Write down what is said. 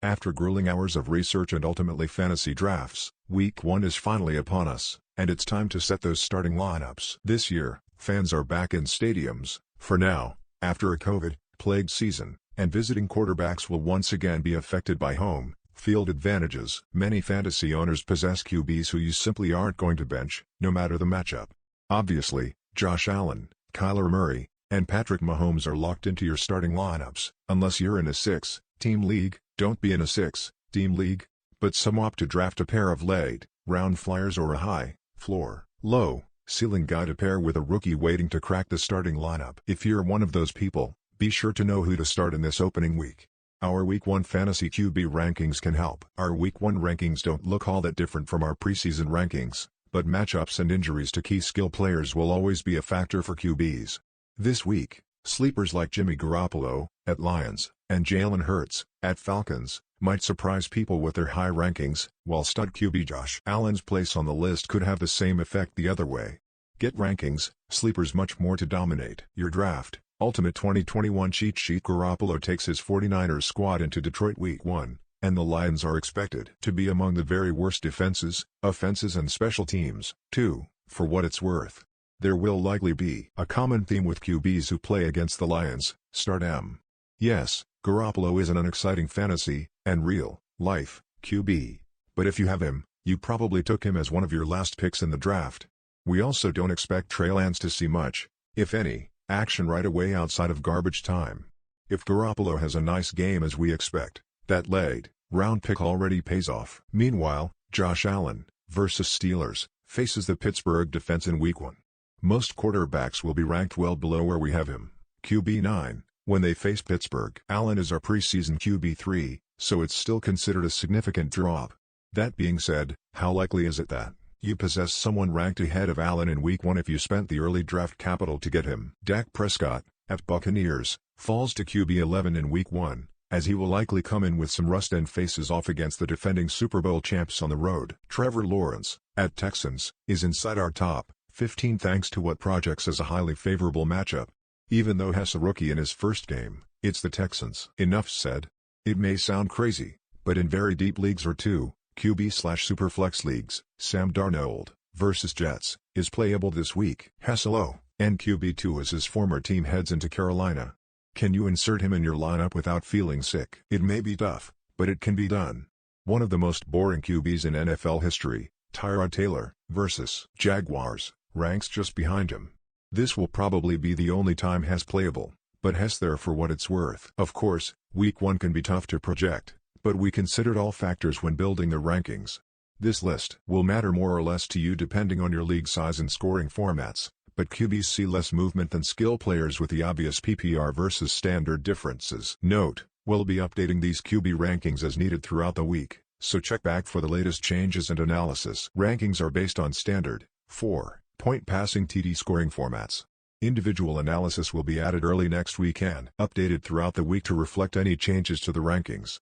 After grueling hours of research and ultimately fantasy drafts, Week 1 is finally upon us, and it's time to set those starting lineups. This year, fans are back in stadiums, for now, after a COVID-plagued season, and visiting quarterbacks will once again be affected by home field advantages. Many fantasy owners possess QBs who you simply aren't going to bench, no matter the matchup. Obviously, Josh Allen, Kyler Murray, and Patrick Mahomes are locked into your starting lineups. Unless you're in a 6-team league, don't be in a 6-team league, but some opt to draft a pair of late-round flyers or a high-floor, low-ceiling guy to pair with a rookie waiting to crack the starting lineup. If you're one of those people, be sure to know who to start in this opening week. Our Week 1 Fantasy QB rankings can help. Our Week 1 rankings don't look all that different from our preseason rankings, but matchups and injuries to key skill players will always be a factor for QBs. This week, sleepers like Jimmy Garoppolo, at Lions, and Jalen Hurts, at Falcons, might surprise people with their high rankings, while stud QB Josh Allen's place on the list could have the same effect the other way. Get rankings, sleepers much more to dominate your draft. Ultimate 2021 cheat sheet. Garoppolo takes his 49ers squad into Detroit Week 1, and the Lions are expected to be among the very worst defenses, offenses and special teams, too. For what it's worth, there will likely be a common theme with QBs who play against the Lions. Start him. Yes, Garoppolo is an unexciting fantasy and real-life QB, but if you have him, you probably took him as one of your last picks in the draft. We also don't expect Trey Lance to see much, if any, action right away outside of garbage time. If Garoppolo has a nice game as we expect, that late-round pick already pays off. Meanwhile, Josh Allen, versus Steelers, faces the Pittsburgh defense in Week 1. Most quarterbacks will be ranked well below where we have him, QB 9, when they face Pittsburgh. Allen is our preseason QB 3, so it's still considered a significant drop. That being said, how likely is it that you possess someone ranked ahead of Allen in Week 1 if you spent the early draft capital to get him? Dak Prescott, at Buccaneers, falls to QB 11 in Week 1, as he will likely come in with some rust and faces off against the defending Super Bowl champs on the road. Trevor Lawrence, at Texans, is inside our top 15 thanks to what projects as a highly favorable matchup. Even though he's a rookie in his first game, it's the Texans. Enough said. It may sound crazy, but in very deep leagues or 2, QB/Superflex leagues, Sam Darnold, versus Jets, is playable this week. Hasselo, and QB2 as his former team heads into Carolina. Can you insert him in your lineup without feeling sick? It may be tough, but it can be done. One of the most boring QBs in NFL history, Tyrod Taylor, versus Jaguars, ranks just behind him. This will probably be the only time Hess playable, but Hess there for what it's worth. Of course, Week 1 can be tough to project, but we considered all factors when building the rankings. This list will matter more or less to you depending on your league size and scoring formats, but QBs see less movement than skill players with the obvious PPR versus standard differences. Note, we'll be updating these QB rankings as needed throughout the week, so check back for the latest changes and analysis. Rankings are based on standard 4-point passing TD scoring formats. Individual analysis will be added early next week and updated throughout the week to reflect any changes to the rankings.